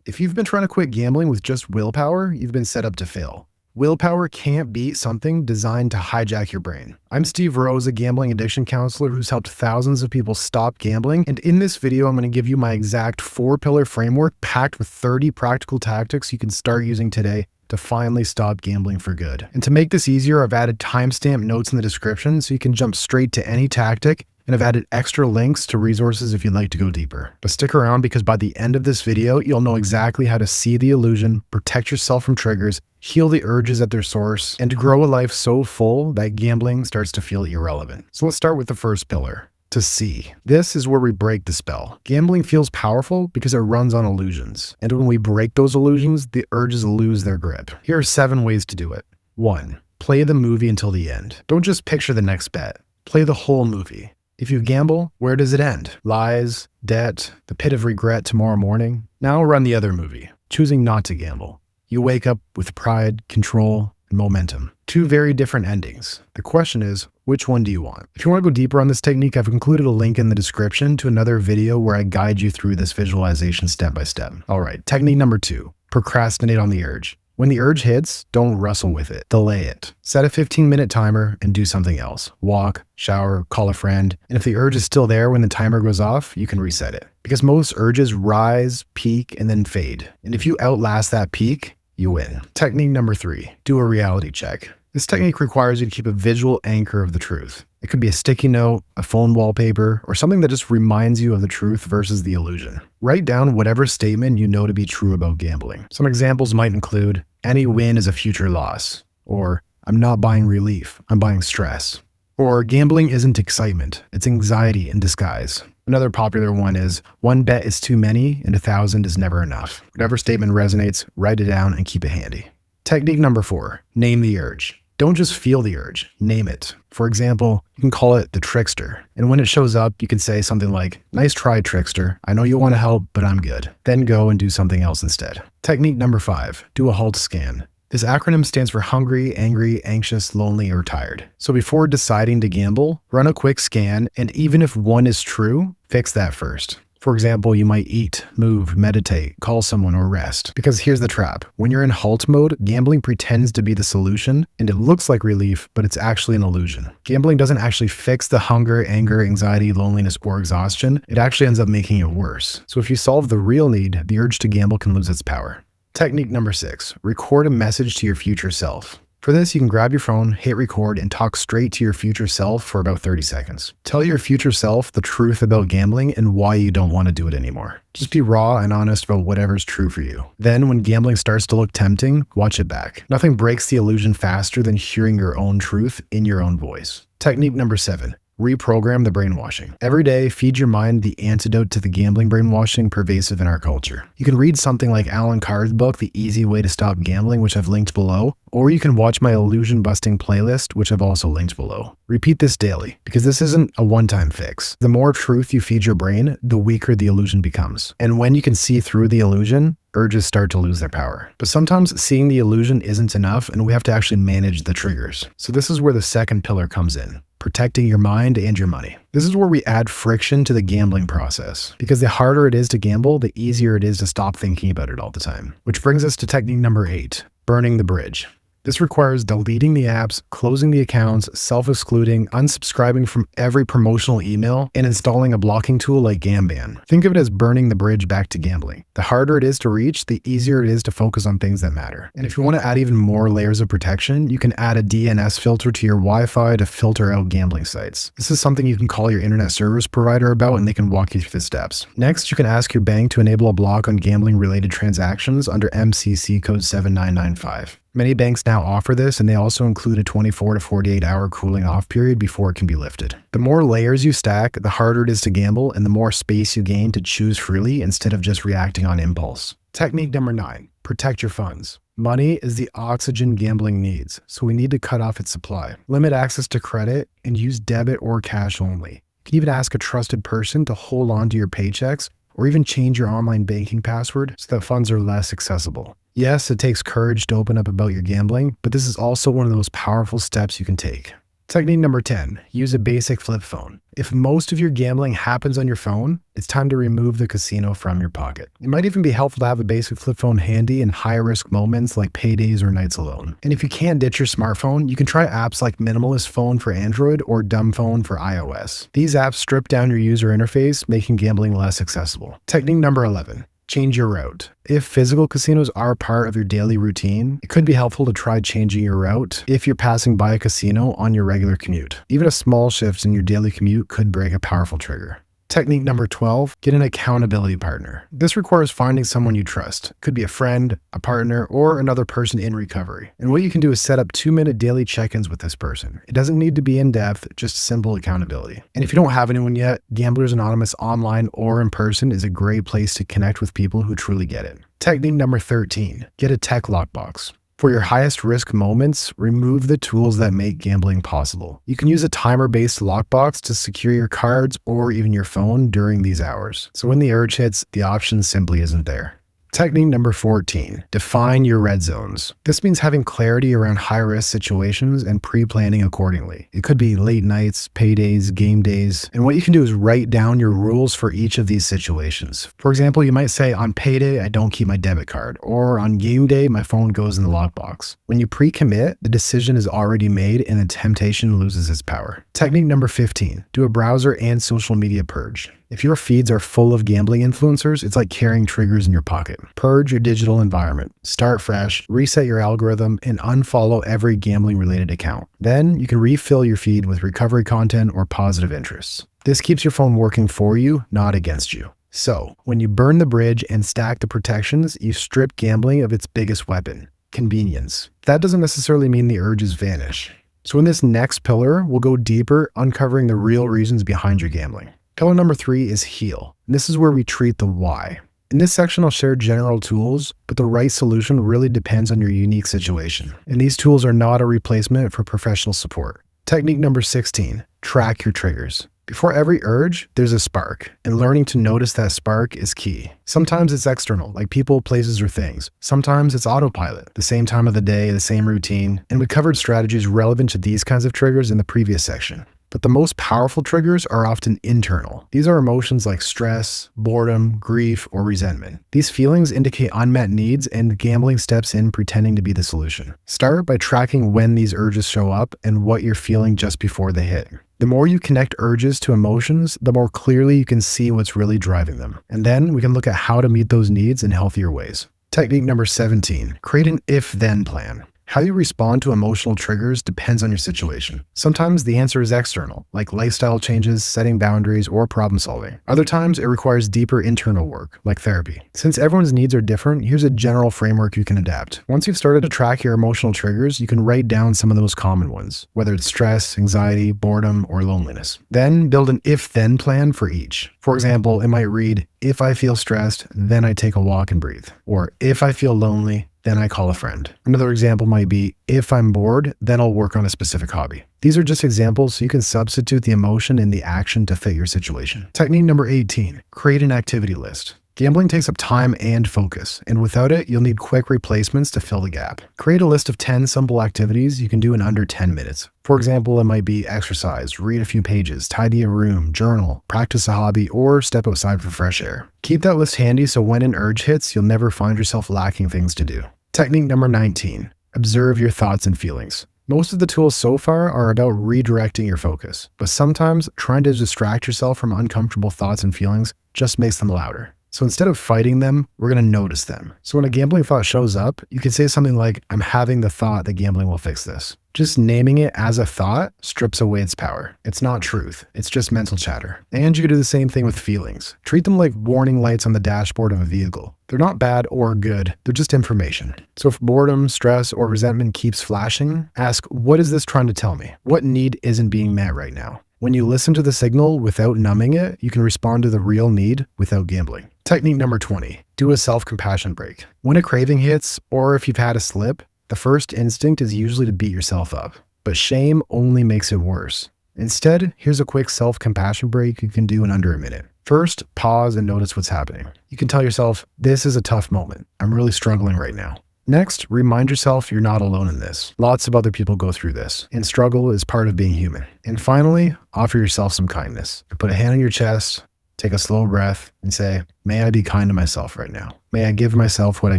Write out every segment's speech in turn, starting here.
If you've been trying to quit gambling with just willpower, you've been set up to fail. Willpower can't beat something designed to hijack your brain. I'm Steve Rose, a gambling addiction counselor who's helped thousands of people stop gambling, and in this video, I'm going to give you my exact 4-pillar framework packed with 30 practical tactics you can start using today to finally stop gambling for good. And to make this easier, I've added timestamp notes in the description so you can jump straight to any tactic, and I've added extra links to resources if you'd like to go deeper. But stick around because by the end of this video, you'll know exactly how to see the illusion, protect yourself from triggers, heal the urges at their source, and to grow a life so full that gambling starts to feel irrelevant. So let's start with the first pillar. To see. This is where we break the spell. Gambling feels powerful because it runs on illusions. And when we break those illusions, the urges lose their grip. Here are 7 ways to do it. 1. Play the movie until the end. Don't just picture the next bet. Play the whole movie. If you gamble, where does it end? Lies, debt, the pit of regret tomorrow morning. Now run the other movie, choosing not to gamble. You wake up with pride, control, and momentum. 2 very different endings. The question is, which one do you want? If you want to go deeper on this technique, I've included a link in the description to another video where I guide you through this visualization step by step. All right, technique number 2, procrastinate on the urge. When the urge hits, don't wrestle with it. Delay it. Set a 15-minute timer and do something else. Walk, shower, call a friend. And if the urge is still there when the timer goes off, you can reset it. Because most urges rise, peak, and then fade. And if you outlast that peak, you win. Technique number 3, do a reality check. This technique requires you to keep a visual anchor of the truth. It could be a sticky note, a phone wallpaper, or something that just reminds you of the truth versus the illusion. Write down whatever statement you know to be true about gambling. Some examples might include, any win is a future loss, or I'm not buying relief, I'm buying stress. Or gambling isn't excitement, it's anxiety in disguise. Another popular one is, one bet is too many and 1,000 is never enough. Whatever statement resonates, write it down and keep it handy. Technique number 4, name the urge. Don't just feel the urge, name it. For example, you can call it the trickster. And when it shows up, you can say something like, nice try, trickster. I know you want to help, but I'm good. Then go and do something else instead. Technique number 5, do a halt scan. This acronym stands for hungry, angry, anxious, lonely, or tired. So before deciding to gamble, run a quick scan, and even if one is true, fix that first. For example, you might eat, move, meditate, call someone, or rest. Because here's the trap. When you're in halt mode, gambling pretends to be the solution, and it looks like relief, but it's actually an illusion. Gambling doesn't actually fix the hunger, anger, anxiety, loneliness, or exhaustion. It actually ends up making it worse. So if you solve the real need, the urge to gamble can lose its power. Technique number 6, record a message to your future self. For this, you can grab your phone, hit record, and talk straight to your future self for about 30 seconds. Tell your future self the truth about gambling and why you don't want to do it anymore. Just be raw and honest about whatever's true for you. Then, when gambling starts to look tempting, watch it back. Nothing breaks the illusion faster than hearing your own truth in your own voice. Technique number 7. Reprogram the brainwashing. Every day, feed your mind the antidote to the gambling brainwashing pervasive in our culture. You can read something like Alan Carr's book, The Easy Way to Stop Gambling, which I've linked below, or you can watch my illusion busting playlist, which I've also linked below. Repeat this daily, because this isn't a one-time fix. The more truth you feed your brain, the weaker the illusion becomes. And when you can see through the illusion, urges start to lose their power. But sometimes seeing the illusion isn't enough, and we have to actually manage the triggers. So this is where the second pillar comes in. Protecting your mind and your money. This is where we add friction to the gambling process, because the harder it is to gamble, the easier it is to stop thinking about it all the time. Which brings us to technique number 8, burning the bridge. This requires deleting the apps, closing the accounts, self-excluding, unsubscribing from every promotional email, and installing a blocking tool like Gamban. Think of it as burning the bridge back to gambling. The harder it is to reach, the easier it is to focus on things that matter. And if you want to add even more layers of protection, you can add a DNS filter to your Wi-Fi to filter out gambling sites. This is something you can call your internet service provider about, and they can walk you through the steps. Next, you can ask your bank to enable a block on gambling-related transactions under MCC code 7995. Many banks now offer this, and they also include a 24 to 48 hour cooling off period before it can be lifted. The more layers you stack, the harder it is to gamble, and the more space you gain to choose freely instead of just reacting on impulse. Technique number 9, protect your funds. Money is the oxygen gambling needs, so we need to cut off its supply. Limit access to credit and use debit or cash only. You can even ask a trusted person to hold on to your paychecks, or even change your online banking password so that funds are less accessible. Yes, it takes courage to open up about your gambling, but this is also one of the most powerful steps you can take. Technique number 10, use a basic flip phone. If most of your gambling happens on your phone, it's time to remove the casino from your pocket. It might even be helpful to have a basic flip phone handy in high-risk moments like paydays or nights alone. And if you can't ditch your smartphone, you can try apps like Minimalist Phone for Android or Dumb Phone for iOS. These apps strip down your user interface, making gambling less accessible. Technique number 11. Change your route. If physical casinos are part of your daily routine, it could be helpful to try changing your route if you're passing by a casino on your regular commute. Even a small shift in your daily commute could break a powerful trigger. Technique number 12, get an accountability partner. This requires finding someone you trust. It could be a friend, a partner, or another person in recovery. And what you can do is set up 2-minute daily check-ins with this person. It doesn't need to be in-depth, just simple accountability. And if you don't have anyone yet, Gamblers Anonymous online or in person is a great place to connect with people who truly get it. Technique number 13, get a tech lockbox. For your highest risk moments, remove the tools that make gambling possible. You can use a timer-based lockbox to secure your cards or even your phone during these hours. So when the urge hits, the option simply isn't there. Technique number 14, define your red zones. This means having clarity around high-risk situations and pre-planning accordingly. It could be late nights, paydays, game days, and what you can do is write down your rules for each of these situations. For example, you might say, on payday, I don't keep my debit card, or on game day, my phone goes in the lockbox. When you pre-commit, the decision is already made and the temptation loses its power. Technique number 15, do a browser and social media purge. If your feeds are full of gambling influencers, it's like carrying triggers in your pocket. Purge your digital environment, start fresh, reset your algorithm, and unfollow every gambling-related account. Then you can refill your feed with recovery content or positive interests. This keeps your phone working for you, not against you. So, when you burn the bridge and stack the protections, you strip gambling of its biggest weapon, convenience. That doesn't necessarily mean the urges vanish. So in this next pillar, we'll go deeper, uncovering the real reasons behind your gambling. Pillar number 3 is heal. And this is where we treat the why. In this section, I'll share general tools, but the right solution really depends on your unique situation. And these tools are not a replacement for professional support. Technique number 16, track your triggers. Before every urge, there's a spark, and learning to notice that spark is key. Sometimes it's external, like people, places, or things. Sometimes it's autopilot, the same time of the day, the same routine, and we covered strategies relevant to these kinds of triggers in the previous section. But the most powerful triggers are often internal. These are emotions like stress, boredom, grief, or resentment. These feelings indicate unmet needs, and gambling steps in pretending to be the solution. Start by tracking when these urges show up and what you're feeling just before they hit. The more you connect urges to emotions, the more clearly you can see what's really driving them. And then we can look at how to meet those needs in healthier ways. Technique number 17, create an if-then plan. How you respond to emotional triggers depends on your situation. Sometimes the answer is external, like lifestyle changes, setting boundaries, or problem solving. Other times it requires deeper internal work, like therapy. Since everyone's needs are different, here's a general framework you can adapt. Once you've started to track your emotional triggers, you can write down some of those common ones, whether it's stress, anxiety, boredom, or loneliness. Then build an if-then plan for each. For example, it might read, if I feel stressed, then I take a walk and breathe. Or if I feel lonely, then I call a friend. Another example might be, if I'm bored, then I'll work on a specific hobby. These are just examples, so you can substitute the emotion and the action to fit your situation. Technique number 18, create an activity list. Gambling takes up time and focus, and without it, you'll need quick replacements to fill the gap. Create a list of 10 simple activities you can do in under 10 minutes. For example, it might be exercise, read a few pages, tidy a room, journal, practice a hobby, or step outside for fresh air. Keep that list handy so when an urge hits, you'll never find yourself lacking things to do. Technique number 19, observe your thoughts and feelings. Most of the tools so far are about redirecting your focus, but sometimes trying to distract yourself from uncomfortable thoughts and feelings just makes them louder. So instead of fighting them, we're going to notice them. So when a gambling thought shows up, you can say something like, I'm having the thought that gambling will fix this. Just naming it as a thought strips away its power. It's not truth. It's just mental chatter. And you can do the same thing with feelings. Treat them like warning lights on the dashboard of a vehicle. They're not bad or good. They're just information. So if boredom, stress, or resentment keeps flashing, ask, what is this trying to tell me? What need isn't being met right now? When you listen to the signal without numbing it, you can respond to the real need without gambling. Technique number 20, do a self-compassion break. When a craving hits, or if you've had a slip, the first instinct is usually to beat yourself up. But shame only makes it worse. Instead, here's a quick self-compassion break you can do in under a minute. First, pause and notice what's happening. You can tell yourself, this is a tough moment. I'm really struggling right now. Next, remind yourself you're not alone in this. Lots of other people go through this, and struggle is part of being human. And finally, offer yourself some kindness. Put a hand on your chest, take a slow breath, and say, may I be kind to myself right now. May I give myself what I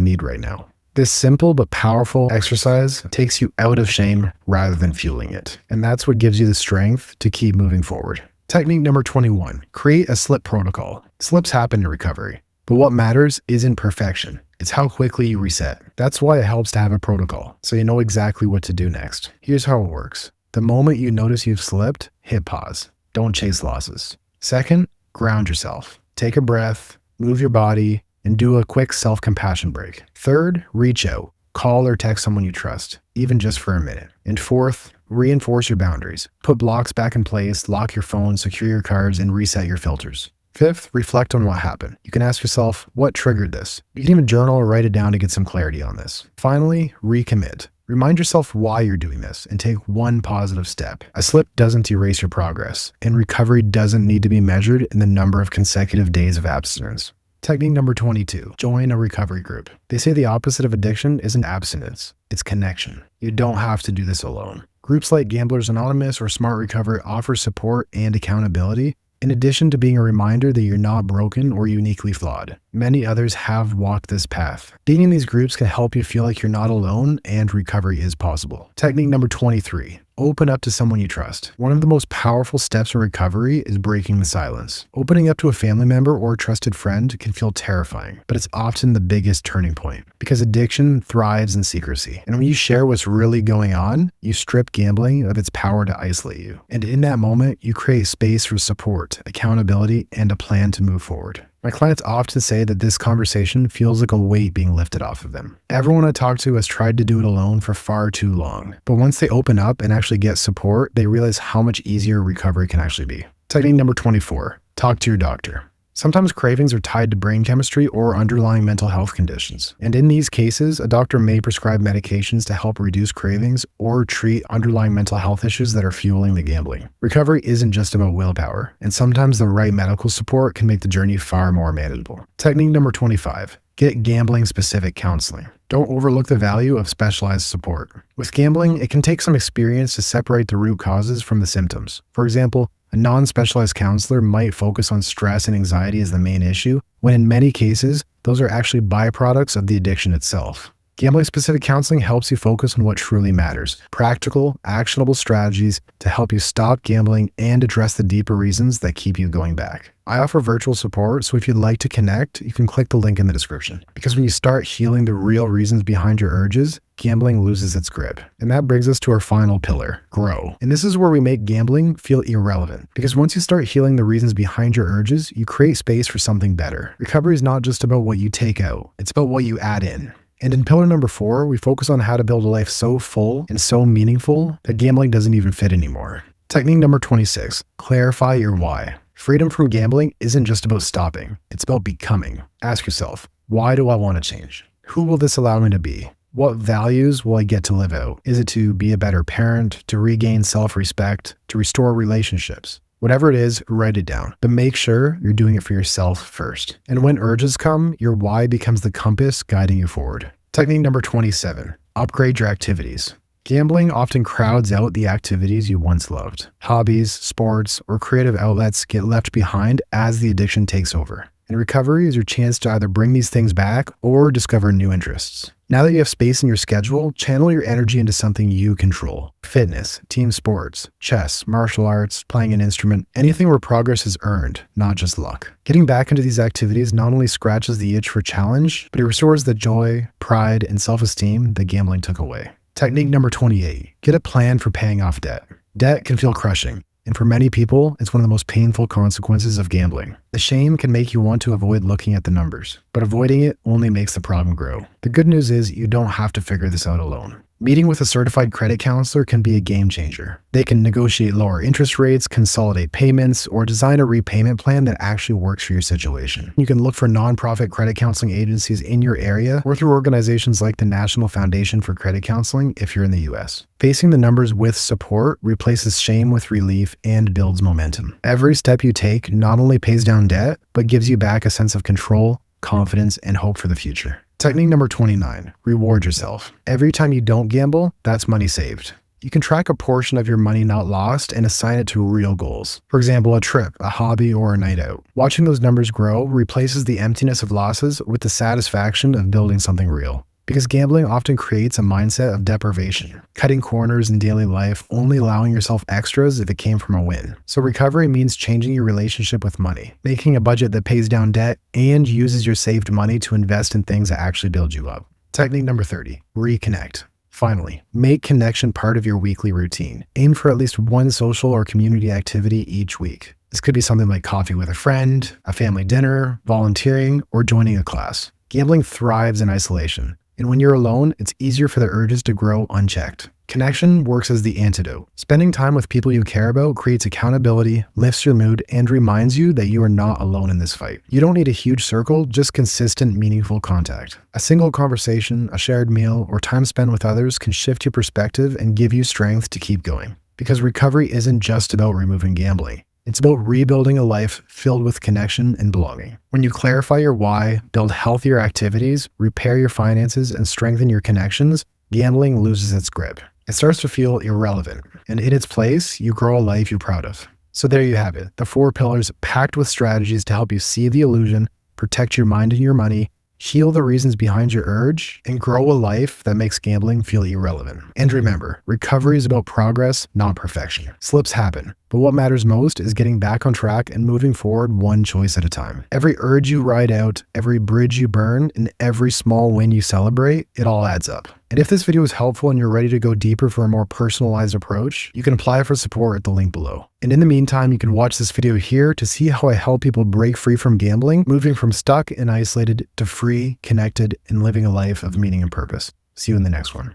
need right now. This simple but powerful exercise takes you out of shame rather than fueling it. And that's what gives you the strength to keep moving forward. Technique number 21, create a slip protocol. Slips happen in recovery, but what matters isn't perfection. It's how quickly you reset. That's why it helps to have a protocol, so you know exactly what to do next. Here's how it works. The moment you notice you've slipped, hit pause. Don't chase losses. Second, ground yourself. Take a breath, move your body, and do a quick self-compassion break. Third, reach out. Call or text someone you trust, even just for a minute. And fourth, reinforce your boundaries. Put blocks back in place, lock your phone, secure your cards, and reset your filters. Fifth, reflect on what happened. You can ask yourself, what triggered this? You can even journal or write it down to get some clarity on this. Finally, recommit. Remind yourself why you're doing this and take one positive step. A slip doesn't erase your progress, and recovery doesn't need to be measured in the number of consecutive days of abstinence. Technique number 22, join a recovery group. They say the opposite of addiction isn't abstinence, it's connection. You don't have to do this alone. Groups like Gamblers Anonymous or Smart Recover offer support and accountability, in addition to being a reminder that you're not broken or uniquely flawed. Many others have walked this path. Being in these groups can help you feel like you're not alone and recovery is possible. Technique number 23, open up to someone you trust. One of the most powerful steps in recovery is breaking the silence. Opening up to a family member or a trusted friend can feel terrifying, but it's often the biggest turning point because addiction thrives in secrecy. And when you share what's really going on, you strip gambling of its power to isolate you. And in that moment, you create space for support, accountability, and a plan to move forward. My clients often say that this conversation feels like a weight being lifted off of them. Everyone I talk to has tried to do it alone for far too long. But once they open up and actually get support, they realize how much easier recovery can actually be. Technique number 24, talk to your doctor. Sometimes cravings are tied to brain chemistry or underlying mental health conditions. And in these cases, a doctor may prescribe medications to help reduce cravings or treat underlying mental health issues that are fueling the gambling. Recovery isn't just about willpower, and sometimes the right medical support can make the journey far more manageable. Technique number 25, get gambling-specific counseling. Don't overlook the value of specialized support. With gambling, it can take some experience to separate the root causes from the symptoms. For example, a non-specialized counselor might focus on stress and anxiety as the main issue, when in many cases, those are actually byproducts of the addiction itself. Gambling-specific counseling helps you focus on what truly matters, practical, actionable strategies to help you stop gambling and address the deeper reasons that keep you going back. I offer virtual support, so if you'd like to connect, you can click the link in the description. Because when you start healing the real reasons behind your urges, gambling loses its grip. And that brings us to our final pillar, grow. And this is where we make gambling feel irrelevant. Because once you start healing the reasons behind your urges, you create space for something better. Recovery is not just about what you take out, it's about what you add in. And in pillar number 4, we focus on how to build a life so full and so meaningful that gambling doesn't even fit anymore. Technique number 26, clarify your why. Freedom from gambling isn't just about stopping, it's about becoming. Ask yourself, why do I want to change? Who will this allow me to be? What values will I get to live out? Is it to be a better parent, to regain self-respect, to restore relationships? Whatever it is, write it down, but make sure you're doing it for yourself first. And when urges come, your why becomes the compass guiding you forward. Technique number 27, upgrade your activities. Gambling often crowds out the activities you once loved. Hobbies, sports, or creative outlets get left behind as the addiction takes over. And recovery is your chance to either bring these things back or discover new interests. Now that you have space in your schedule, channel your energy into something you control. Fitness, team sports, chess, martial arts, playing an instrument, anything where progress is earned, not just luck. Getting back into these activities not only scratches the itch for challenge, but it restores the joy, pride, and self-esteem that gambling took away. Technique number 28, get a plan for paying off debt. Debt can feel crushing. And for many people, it's one of the most painful consequences of gambling. The shame can make you want to avoid looking at the numbers, but avoiding it only makes the problem grow. The good news is you don't have to figure this out alone. Meeting with a certified credit counselor can be a game changer. They can negotiate lower interest rates, consolidate payments, or design a repayment plan that actually works for your situation. You can look for nonprofit credit counseling agencies in your area or through organizations like the National Foundation for Credit Counseling if you're in the US. Facing the numbers with support replaces shame with relief and builds momentum. Every step you take not only pays down debt, but gives you back a sense of control, confidence, and hope for the future. Technique number 29, reward yourself. Every time you don't gamble, that's money saved. You can track a portion of your money not lost and assign it to real goals. For example, a trip, a hobby, or a night out. Watching those numbers grow replaces the emptiness of losses with the satisfaction of building something real. Because gambling often creates a mindset of deprivation, cutting corners in daily life, only allowing yourself extras if it came from a win. So recovery means changing your relationship with money, making a budget that pays down debt and uses your saved money to invest in things that actually build you up. Technique number 30, reconnect. Finally, make connection part of your weekly routine. Aim for at least one social or community activity each week. This could be something like coffee with a friend, a family dinner, volunteering, or joining a class. Gambling thrives in isolation. And when you're alone, it's easier for the urges to grow unchecked. Connection works as the antidote. Spending time with people you care about creates accountability, lifts your mood, and reminds you that you are not alone in this fight. You don't need a huge circle, just consistent, meaningful contact. A single conversation, a shared meal, or time spent with others can shift your perspective and give you strength to keep going. Because recovery isn't just about removing gambling. It's about rebuilding a life filled with connection and belonging. When you clarify your why, build healthier activities, repair your finances, and strengthen your connections, gambling loses its grip. It starts to feel irrelevant, and in its place, you grow a life you're proud of. So there you have it, the 4 pillars packed with strategies to help you see the illusion, protect your mind and your money, heal the reasons behind your urge, and grow a life that makes gambling feel irrelevant. And remember, recovery is about progress, not perfection. Slips happen, but what matters most is getting back on track and moving forward one choice at a time. Every urge you ride out, every bridge you burn, and every small win you celebrate, it all adds up. And if this video is helpful and you're ready to go deeper for a more personalized approach, you can apply for support at the link below. And in the meantime, you can watch this video here to see how I help people break free from gambling, moving from stuck and isolated to free, connected, and living a life of meaning and purpose. See you in the next one.